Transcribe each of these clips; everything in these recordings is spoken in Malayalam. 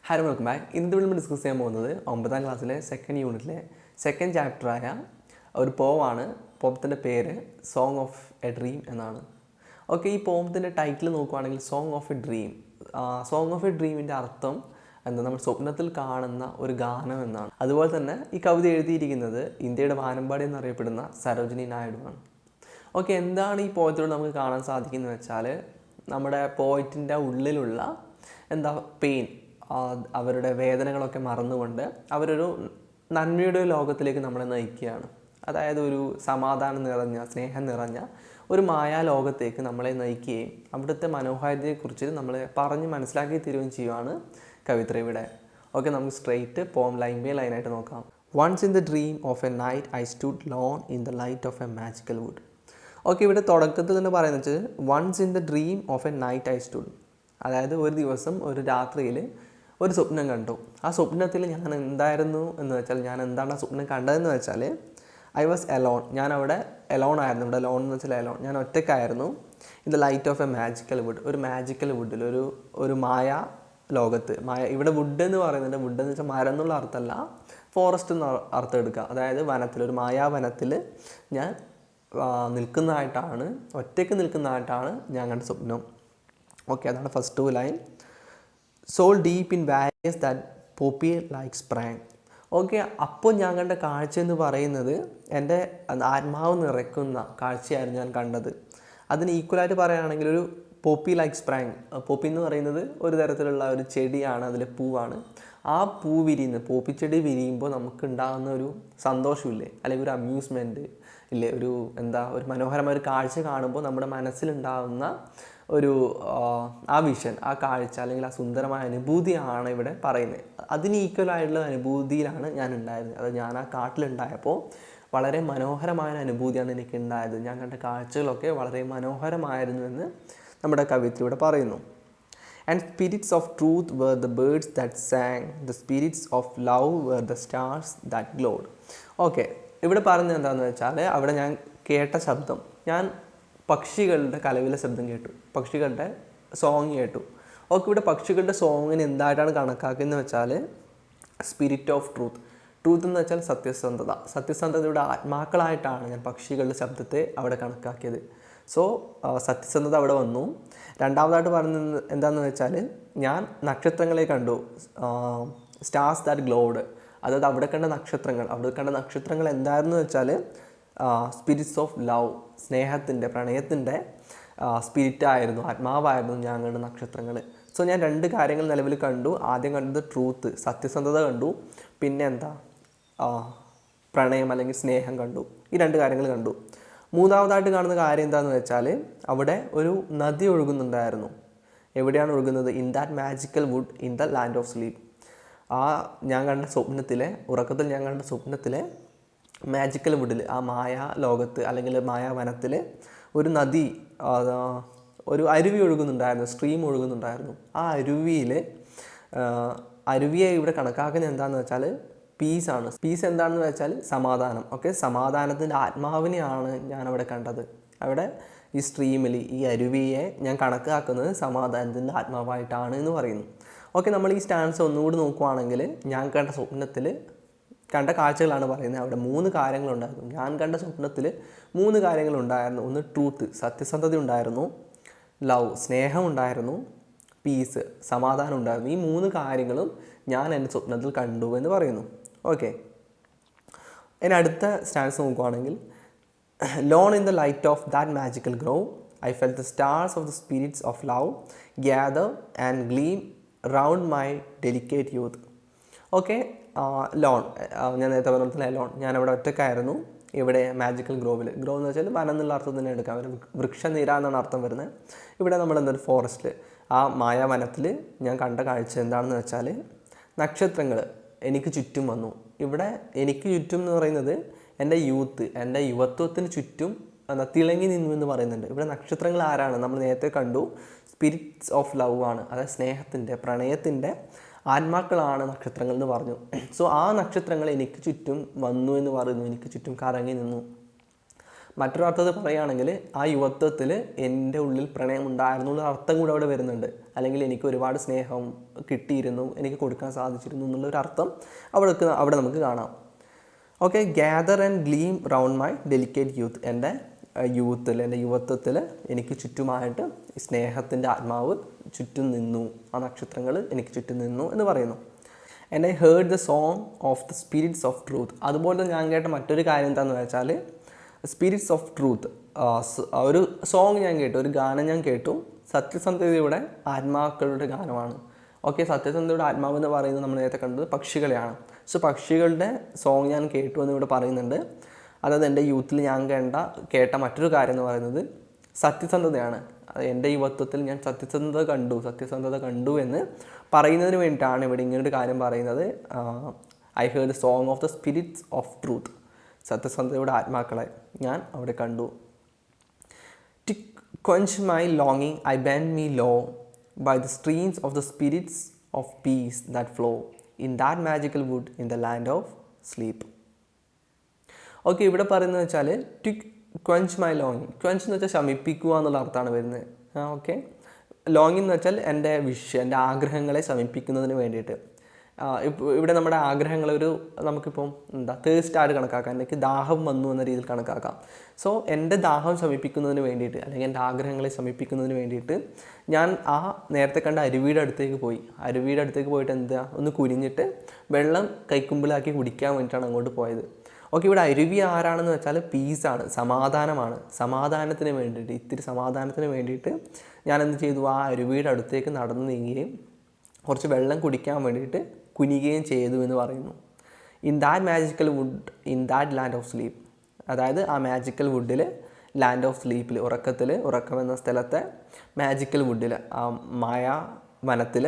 Hi welcome back. ഇന്നത്തെ നമ്മൾ ഡിസ്കസ് ചെയ്യാൻ പോകുന്നത് 9ാം ക്ലാസ്സിലെ സെക്കൻഡ് യൂണിറ്റിലെ സെക്കൻഡ് ചാപ്റ്ററായ ഒരു പോമാണ്. പോമത്തിൻ്റെ പേര് സോങ് ഓഫ് എ ഡ്രീം എന്നാണ്. ഓക്കെ, ഈ പോമത്തിൻ്റെ ടൈറ്റിൽ നോക്കുകയാണെങ്കിൽ song of a dream. Song of a ഡ്രീമിൻ്റെ അർത്ഥം എന്താ, നമ്മൾ സ്വപ്നത്തിൽ കാണുന്ന ഒരു ഗാനം എന്നാണ്. അതുപോലെ തന്നെ ഈ കവിത എഴുതിയിരിക്കുന്നത് ഇന്ത്യയുടെ വാനമ്പാടി എന്നറിയപ്പെടുന്ന സരോജിനി നായിഡുവാണ്. ഓക്കെ, എന്താണ് ഈ പോയത്തിലൂടെ നമുക്ക് കാണാൻ സാധിക്കുന്നത് വെച്ചാൽ, നമ്മുടെ പോയറ്റിൻ്റെ ഉള്ളിലുള്ള പെയിൻ, അവരുടെ വേദനകളൊക്കെ മറന്നുകൊണ്ട് അവരൊരു നന്മയുടെ ലോകത്തിലേക്ക് നമ്മളെ നയിക്കുകയാണ്. അതായത് ഒരു സമാധാനം നിറഞ്ഞ, സ്നേഹം നിറഞ്ഞ ഒരു മായാലോകത്തേക്ക് നമ്മളെ നയിക്കുകയും അവിടുത്തെ മനോഹാരിതയെക്കുറിച്ച് നമ്മളെ പറഞ്ഞ് മനസ്സിലാക്കി തരികയും ചെയ്യുകയാണ് കവിത്ര ഇവിടെ. ഓക്കെ, നമുക്ക് സ്ട്രെയിറ്റ് പോം ലൈൻ ബൈ ലൈനായിട്ട് നോക്കാം. Once in the dream of a night I stood lone in the light of a magical wood. Okay, ഇവിടെ തുടക്കത്തിൽ തന്നെ പറയുന്നത് once in the dream of a night I stood, അതായത് ഒരു ദിവസം ഒരു രാത്രിയിൽ ഒരു സ്വപ്നം കണ്ടു. ആ സ്വപ്നത്തിൽ ഞാൻ എന്തായിരുന്നു എന്ന് വെച്ചാൽ, ഞാൻ എന്താണ് ആ സ്വപ്നം കണ്ടതെന്ന് വെച്ചാൽ, ഐ വാസ് എലോൺ. ഞാൻ അവിടെ എലോൺ ആയിരുന്നു. ഇവിടെ ലോൺ എന്ന് വെച്ചാൽ എലോൺ, ഞാൻ ഒറ്റയ്ക്കായിരുന്നു. In the light of a magical wood, ഒരു മാജിക്കൽ വുഡിൽ, ഒരു മായ ലോകത്ത്. ഇവിടെ വുഡ് എന്ന് പറയുന്നുണ്ട്. വുഡ് എന്ന് വെച്ചാൽ മരം എന്നുള്ള അർത്ഥമല്ല, ഫോറസ്റ്റ് എന്ന് അർത്ഥം എടുക്കുക. അതായത് വനത്തിൽ, ഒരു മായാവനത്തിൽ ഞാൻ നിൽക്കുന്നതായിട്ടാണ്, ഒറ്റയ്ക്ക് നിൽക്കുന്നതായിട്ടാണ് ഞാൻ കണ്ട സ്വപ്നം. ഓക്കെ, അതാണ് first 2 line. Soul deep in various that poppy like sprang. Okay, അപ്പോൾ ഞാൻ കണ്ട കാഴ്ച എന്ന് പറയുന്നത് എൻ്റെ ആത്മാവ് നിറയ്ക്കുന്ന കാഴ്ചയായിരുന്നു ഞാൻ കണ്ടത്. അതിന് ഈക്വലായിട്ട് പറയുകയാണെങ്കിൽ ഒരു പോപ്പി ലൈക്ക് സ്പ്രാങ്. പോപ്പി എന്ന് പറയുന്നത് ഒരു തരത്തിലുള്ള ഒരു ചെടിയാണ്, അതിലെ പൂവാണ്. ആ പൂ വിരിയുന്നത്, പോപ്പിച്ചെടി വിരിയുമ്പോൾ നമുക്ക് ഉണ്ടാകുന്ന ഒരു സന്തോഷമില്ലേ, അല്ലെങ്കിൽ ഒരു അമ്യൂസ്മെൻറ്റ് ഇല്ലേ, ഒരു മനോഹരമായ ഒരു കാഴ്ച കാണുമ്പോൾ നമ്മുടെ മനസ്സിലുണ്ടാകുന്ന ഒരു ആ വിഷൻ, ആ കാഴ്ച, അല്ലെങ്കിൽ ആ സുന്ദരമായ അനുഭൂതിയാണ് ഇവിടെ പറയുന്നത്. അതിന് ഈക്വലായിട്ടുള്ള അനുഭൂതിയിലാണ് ഞാൻ ഉണ്ടായിരുന്നത്. അത് ഞാൻ ആ കാട്ടിലുണ്ടായപ്പോൾ വളരെ മനോഹരമായ അനുഭൂതിയാണ് എനിക്ക് ഉണ്ടായത്. ഞാൻ കണ്ട കാഴ്ചകളൊക്കെ വളരെ മനോഹരമായിരുന്നു എന്ന് നമ്മുടെ കവിതയിലൂടെ പറയുന്നു. And spirits of truth where the birds that sang, the spirits of love where the stars that glowed. Okay, ഇവിടെ പറഞ്ഞത് എന്താണെന്ന് വെച്ചാൽ, അവിടെ ഞാൻ കേട്ട ശബ്ദം, ഞാൻ പക്ഷികളുടെ കലവിലെ ശബ്ദം കേട്ടു, പക്ഷികളുടെ സോങ് കേട്ടു. ഓക്കെ, ഇവിടെ പക്ഷികളുടെ സോങ്ങിന് എന്തായിട്ടാണ് കണക്കാക്കുന്നത് വെച്ചാൽ, സ്പിരിറ്റ് ഓഫ് ട്രൂത്ത്. ട്രൂത്ത് എന്ന് വെച്ചാൽ സത്യസന്ധത. സത്യസന്ധതയുടെ ആത്മാക്കളായിട്ടാണ് ഞാൻ പക്ഷികളുടെ ശബ്ദത്തെ അവിടെ കണക്കാക്കിയത്. സോ സത്യസന്ധത അവിടെ വന്നു. രണ്ടാമതായിട്ട് പറയുന്നത് എന്താണെന്ന് വെച്ചാൽ, ഞാൻ നക്ഷത്രങ്ങളെ കണ്ടു, സ്റ്റാർസ് ദാറ്റ് ഗ്ലോഡ്. അതായത് അവിടെ കണ്ട നക്ഷത്രങ്ങൾ എന്തായിരുന്നു വെച്ചാൽ, സ്പിരിറ്റ്സ് ഓഫ് ലവ്, സ്നേഹത്തിൻ്റെ, പ്രണയത്തിൻ്റെ സ്പിരിറ്റായിരുന്നു, ആത്മാവായിരുന്നു ഞാൻ കണ്ട നക്ഷത്രങ്ങൾ. സോ ഞാൻ 2 കാര്യങ്ങൾ നിലവിൽ കണ്ടു. ആദ്യം കണ്ടത് ട്രൂത്ത്, സത്യസന്ധത കണ്ടു. പിന്നെ പ്രണയം അല്ലെങ്കിൽ സ്നേഹം കണ്ടു. ഈ 2 കാര്യങ്ങൾ കണ്ടു. മൂന്നാമതായിട്ട് കാണുന്ന കാര്യം എന്താണെന്ന് വെച്ചാൽ, അവിടെ ഒരു നദി ഒഴുകുന്നുണ്ടായിരുന്നു. എവിടെയാണ് ഒഴുകുന്നത്? In that magical wood in the land of sleep. ഞാൻ കണ്ട സ്വപ്നത്തിലെ, ഉറക്കത്തിൽ ഞാൻ കണ്ട സ്വപ്നത്തിലെ മാജിക്കൽ വുഡിൽ, ആ മായ ലോകത്ത് അല്ലെങ്കിൽ മായാവനത്തിൽ ഒരു നദി, ഒരു അരുവി ഒഴുകുന്നുണ്ടായിരുന്നു, സ്ട്രീം ഒഴുകുന്നുണ്ടായിരുന്നു. ആ അരുവിയെ ഇവിടെ കണക്കാക്കുന്നത് എന്താണെന്ന് വെച്ചാൽ പീസാണ്. പീസ് എന്താണെന്ന് വെച്ചാൽ സമാധാനം. ഓക്കെ, സമാധാനത്തിൻ്റെ ആത്മാവിനെയാണ് ഞാൻ അവിടെ കണ്ടത്. അവിടെ ഈ സ്ട്രീമിൽ, ഈ അരുവിയെ ഞാൻ കണക്കാക്കുന്നത് സമാധാനത്തിൻ്റെ ആത്മാവായിട്ടാണ് എന്ന് പറയുന്നു. ഓക്കെ, നമ്മൾ ഈ സ്റ്റാൻസ് ഒന്നുകൂടി നോക്കുകയാണെങ്കിൽ, ഞാൻ കണ്ട സ്വപ്നത്തിൽ കണ്ട കാഴ്ചകളാണ് പറയുന്നത്. അവിടെ 3 കാര്യങ്ങളുണ്ടായിരുന്നു. ഞാൻ കണ്ട സ്വപ്നത്തിൽ 3 കാര്യങ്ങളുണ്ടായിരുന്നു. ഒന്ന് ട്രൂത്ത്, സത്യസന്ധത ഉണ്ടായിരുന്നു. ലവ്, സ്നേഹം ഉണ്ടായിരുന്നു. പീസ്, സമാധാനം ഉണ്ടായിരുന്നു. ഈ 3 കാര്യങ്ങളും ഞാൻ എൻ്റെ സ്വപ്നത്തിൽ കണ്ടു എന്ന് പറയുന്നു. ഓക്കെ, ഇനി അടുത്ത സ്റ്റാൻസ് നോക്കുകയാണെങ്കിൽ, lone in the light of that magical grove I felt the stars of the spirits of love gather and gleam round my delicate youth. Okay, lone, ഞാൻ നേരത്തെ പറഞ്ഞ ലോൺ, ഞാനവിടെ ഒറ്റയ്ക്കായിരുന്നു. ഇവിടെ മാജിക്കൽ ഗ്രോവ് എന്ന് വെച്ചാൽ വനം എന്നുള്ള അർത്ഥം തന്നെ എടുക്കാം. വൃക്ഷനിര എന്നാണ് അർത്ഥം വരുന്നത്. ഇവിടെ നമ്മൾ ഫോറസ്റ്റിൽ, ആ മായാവനത്തിൽ ഞാൻ കണ്ട കാഴ്ച എന്താണെന്ന് വെച്ചാൽ, നക്ഷത്രങ്ങൾ എനിക്ക് ചുറ്റും വന്നു. ഇവിടെ എനിക്ക് ചുറ്റും എന്ന് പറയുന്നത് എൻ്റെ യൂത്ത്, എൻ്റെ യുവത്വത്തിന് ചുറ്റും തിളങ്ങി നിന്നു എന്ന് പറയുന്നുണ്ട്. ഇവിടെ നക്ഷത്രങ്ങൾ ആരാണ്? നമ്മൾ നേരത്തെ കണ്ടു, സ്പിരിറ്റ്സ് ഓഫ് ലവ് ആണ്. അതായത് സ്നേഹത്തിൻ്റെ, പ്രണയത്തിൻ്റെ ആത്മാക്കളാണ് നക്ഷത്രങ്ങൾ എന്ന് പറഞ്ഞു. സോ ആ നക്ഷത്രങ്ങൾ എനിക്ക് ചുറ്റും വന്നു എന്ന് പറയുന്നു, എനിക്ക് ചുറ്റും കറങ്ങി നിന്നു. മറ്റൊരു അർത്ഥത്തിൽ പറയുകയാണെങ്കിൽ ആ യുവത്വത്തിൽ എൻ്റെ ഉള്ളിൽ പ്രണയം ഉണ്ടായിരുന്നു എന്നുള്ള അർത്ഥം കൂടെ അവിടെ വരുന്നുണ്ട്. അല്ലെങ്കിൽ എനിക്ക് ഒരുപാട് സ്നേഹം കിട്ടിയിരുന്നു, എനിക്ക് കൊടുക്കാൻ സാധിച്ചിരുന്നു എന്നുള്ളൊരു അർത്ഥം അവിടെ നമുക്ക് കാണാം. Okay, gather and gleam round my delicate youth. എൻ്റെ യുവത്വത്തിൽ എനിക്ക് ചുറ്റുമായിട്ട് സ്നേഹത്തിൻ്റെ ആത്മാവ് ചുറ്റും നിന്നു, ആ നക്ഷത്രങ്ങൾ എനിക്ക് ചുറ്റും നിന്നു എന്ന് പറയുന്നു. And I heard the song of the spirits of truth. അതുപോലെ ഞാൻ കേട്ട മറ്റൊരു കാര്യം എന്താണെന്ന് വെച്ചാൽ സ്പിരിറ്റ്സ് ഓഫ് ട്രൂത്ത്, ഒരു സോങ് ഞാൻ കേട്ടു, ഒരു ഗാനം ഞാൻ കേട്ടു. സത്യസന്ധതയുടെ ആത്മാക്കളുടെ ഗാനമാണ്. ഓക്കെ, സത്യസന്ധതയുടെ ആത്മാവ് എന്ന് പറയുന്നത് നമ്മൾ നേരത്തെ കണ്ടത് പക്ഷികളെയാണ്. സോ പക്ഷികളുടെ സോങ് ഞാൻ കേട്ടു എന്ന് ഇവിടെ പറയുന്നുണ്ട്. അതായത് എൻ്റെ യൂത്തിൽ ഞാൻ കേട്ട മറ്റൊരു കാര്യം എന്ന് പറയുന്നത് സത്യസന്ധതയാണ്. എൻ്റെ യുവത്വത്തിൽ ഞാൻ സത്യസന്ധത കണ്ടു എന്ന് പറയുന്നതിന് വേണ്ടിയിട്ടാണ് ഇവിടെ ഇങ്ങനൊരു കാര്യം പറയുന്നത്. I heard the song of the spirits of truth. സത്യസന്ധതയുടെ ആത്മാക്കളെ ഞാൻ അവിടെ കണ്ടു. To quench my longing I bend me low by the streams of the spirits of peace that flow in that magical wood in the land of sleep. Okay, ഇവിടെ പറയുന്നത് വെച്ചാൽ ടു ക്വഞ്ച് മൈ ലോങ്ങിങ്. ക്വഞ്ച് എന്ന് വെച്ചാൽ ശമിപ്പിക്കുക എന്നുള്ള അർത്ഥമാണ് വരുന്നത്. ഓക്കെ, ലോങ്ങിങ് എന്ന് വെച്ചാൽ എൻ്റെ ആഗ്രഹങ്ങളെ ശമിപ്പിക്കുന്നതിന് വേണ്ടിയിട്ട്. ഇവിടെ നമ്മുടെ ആഗ്രഹങ്ങൾ നമുക്കിപ്പം തേഴ്സ്റ്റ് ആയിട്ട് കണക്കാക്കാം, എനിക്ക് ദാഹം വന്നു എന്ന രീതിയിൽ കണക്കാക്കാം. സോ എൻ്റെ ദാഹം ശമിപ്പിക്കുന്നതിന് വേണ്ടിയിട്ട്, അല്ലെങ്കിൽ എൻ്റെ ആഗ്രഹങ്ങളെ ശമിപ്പിക്കുന്നതിന് വേണ്ടിയിട്ട് ഞാൻ ആ നേരത്തെ കണ്ട അരുവിയുടെ അടുത്തേക്ക് പോയിട്ട് ഒന്ന് കുനിഞ്ഞിട്ട് വെള്ളം കൈക്കുമ്പിളാക്കി കുടിക്കാൻ വേണ്ടിയിട്ടാണ് അങ്ങോട്ട് പോയത്. ഓക്കെ, ഇവിടെ അരുവി ആരാണെന്ന് വെച്ചാൽ പീസാണ്, സമാധാനമാണ്. ഇത്തിരി സമാധാനത്തിന് വേണ്ടിയിട്ട് ഞാൻ എന്ത് ചെയ്തു, ആ അരുവിയുടെ അടുത്തേക്ക് നടന്നു നീങ്ങുകയും കുറച്ച് വെള്ളം കുടിക്കാൻ വേണ്ടിയിട്ട് കുനിയുകയും ചെയ്തു എന്ന് പറയുന്നു. In that magical wood in that land of sleep. അതായത് ആ മാജിക്കൽ വുഡിൽ, ലാൻഡ് ഓഫ് സ്ലീപ്പിൽ, ഉറക്കം എന്ന സ്ഥലത്തെ മാജിക്കൽ വുഡിൽ, ആ മായാ വനത്തിൽ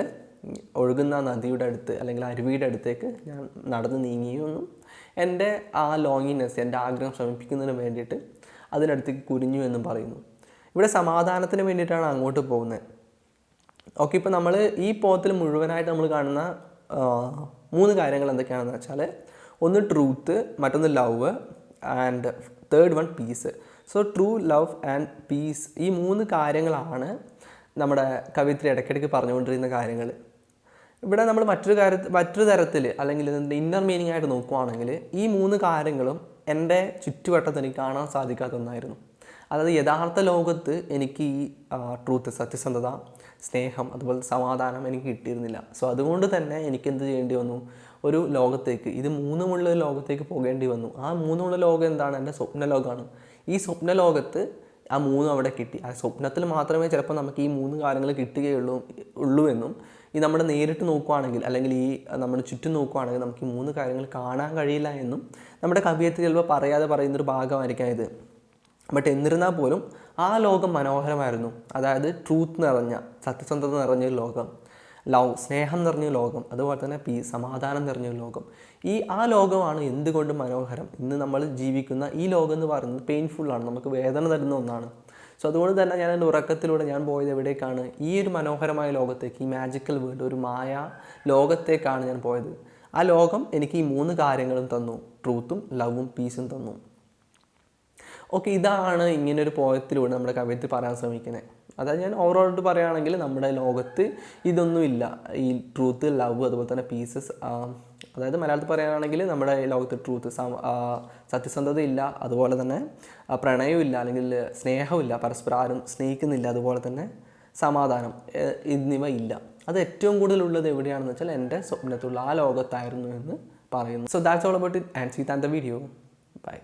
ഒഴുകുന്ന നദിയുടെ അടുത്ത് അല്ലെങ്കിൽ അരുവിയുടെ അടുത്തേക്ക് ഞാൻ നടന്ന് നീങ്ങിയെന്നും എൻ്റെ ആ ലോങ്ങിനെസ്, എൻ്റെ ആഗ്രഹം ശമിപ്പിക്കുന്നതിന് വേണ്ടിയിട്ട് അതിനടുത്തേക്ക് കുനിഞ്ഞു എന്നും പറയുന്നു. ഇവിടെ സമാധാനത്തിന് വേണ്ടിയിട്ടാണ് അങ്ങോട്ട് പോകുന്നത്. ഓക്കെ, ഇപ്പോൾ നമ്മൾ ഈ പോത്തിൽ മുഴുവനായിട്ട് നമ്മൾ കാണുന്ന 3 കാര്യങ്ങൾ എന്തൊക്കെയാണെന്ന് വെച്ചാൽ, ഒന്ന് ട്രൂത്ത്, മറ്റൊന്ന് love and third one peace. So true, love and peace, ഈ 3 കാര്യങ്ങളാണ് നമ്മുടെ കവിത്രി ഇടയ്ക്കിടയ്ക്ക് പറഞ്ഞുകൊണ്ടിരുന്ന കാര്യങ്ങൾ. ഇവിടെ നമ്മൾ മറ്റൊരു തരത്തിൽ അല്ലെങ്കിൽ ഇതിൻ്റെ ഇന്നർ മീനിങ് ആയിട്ട് നോക്കുകയാണെങ്കിൽ ഈ 3 കാര്യങ്ങളും എൻ്റെ ചുറ്റുവട്ടത്ത് എനിക്ക് കാണാൻ സാധിക്കാത്ത ഒന്നായിരുന്നു. അതായത് യഥാർത്ഥ ലോകത്ത് എനിക്ക് ഈ ട്രൂത്ത്, സത്യസന്ധത, സ്നേഹം, അതുപോലെ സമാധാനം എനിക്ക് കിട്ടിയിരുന്നില്ല. സോ അതുകൊണ്ട് തന്നെ എനിക്ക് എന്ത് ചെയ്യേണ്ടി വന്നു, ഒരു ലോകത്തേക്ക്, ഇത് 3മുള്ള ഒരു ലോകത്തേക്ക് പോകേണ്ടി വന്നു. ആ 3മുള്ള ലോകം എന്താണ്? എൻ്റെ സ്വപ്നലോകമാണ്. ഈ സ്വപ്നലോകത്ത് ആ 3 അവിടെ കിട്ടി. ആ സ്വപ്നത്തിൽ മാത്രമേ ചിലപ്പോൾ നമുക്ക് ഈ 3 കാര്യങ്ങൾ കിട്ടുകയുള്ളൂ എന്നും, ഈ നമ്മുടെ നേരിട്ട് നോക്കുകയാണെങ്കിൽ അല്ലെങ്കിൽ ഈ നമ്മുടെ ചുറ്റും നോക്കുകയാണെങ്കിൽ നമുക്ക് ഈ 3 കാര്യങ്ങൾ കാണാൻ കഴിയില്ല എന്നും നമ്മുടെ കവിയത്തിൽ ചിലപ്പോൾ പറയാതെ പറയുന്നൊരു ഭാഗമായിരിക്കാം ഇത്. ബട്ട് എന്നിരുന്നാൽ പോലും ആ ലോകം മനോഹരമായിരുന്നു. അതായത് ട്രൂത്ത് നിറഞ്ഞ, സത്യസന്ധത നിറഞ്ഞൊരു ലോകം, ലവ്, സ്നേഹം നിറഞ്ഞ ലോകം, അതുപോലെ തന്നെ പീസ്, സമാധാനം നിറഞ്ഞൊരു ലോകം. ആ ലോകമാണ് എന്തുകൊണ്ടും മനോഹരം. ഇന്ന് നമ്മൾ ജീവിക്കുന്ന ഈ ലോകം എന്ന് പറയുന്നത് പെയിൻഫുള്ളാണ്, നമുക്ക് വേദന തരുന്ന ഒന്നാണ്. സോ അതുകൊണ്ട് തന്നെ ഞാൻ എൻ്റെ ഉറക്കത്തിലൂടെ ഞാൻ പോയത് എവിടേക്കാണ്? ഈ ഒരു മനോഹരമായ ലോകത്തേക്ക്, ഈ മാജിക്കൽ വേൾഡ്, ഒരു മായ ലോകത്തേക്കാണ് ഞാൻ പോയത്. ആ ലോകം എനിക്ക് ഈ 3 കാര്യങ്ങളും തന്നു, ട്രൂത്തും ലവും പീസും തന്നു. ഓക്കെ, ഇതാണ് ഇങ്ങനൊരു പോയത്തിലൂടെ നമ്മുടെ കവിയത്തിൽ പറയാൻ ശ്രമിക്കുന്നത്. അതായത് ഞാൻ ഓവറോളായിട്ട് പറയുകയാണെങ്കിൽ നമ്മുടെ ലോകത്ത് ഇതൊന്നുമില്ല, ഈ ട്രൂത്ത്, ലവ്, അതുപോലെ തന്നെ പീസസ്. അതായത് മലയാളത്തിൽ പറയുകയാണെങ്കിൽ നമ്മുടെ ലോകത്ത് ട്രൂത്ത്, സത്യസന്ധത ഇല്ല, അതുപോലെ തന്നെ പ്രണയമില്ല അല്ലെങ്കിൽ സ്നേഹമില്ല, പരസ്പരം ആരും സ്നേഹിക്കുന്നില്ല, അതുപോലെ തന്നെ സമാധാനം എന്നിവ ഇല്ല. അത് ഏറ്റവും കൂടുതലുള്ളത് എവിടെയാണെന്ന് വെച്ചാൽ എൻ്റെ സ്വപ്നത്തിലുള്ള ആ ലോകത്തായിരുന്നു എന്ന് പറയുന്നു. So that's all about it and see that the video. By.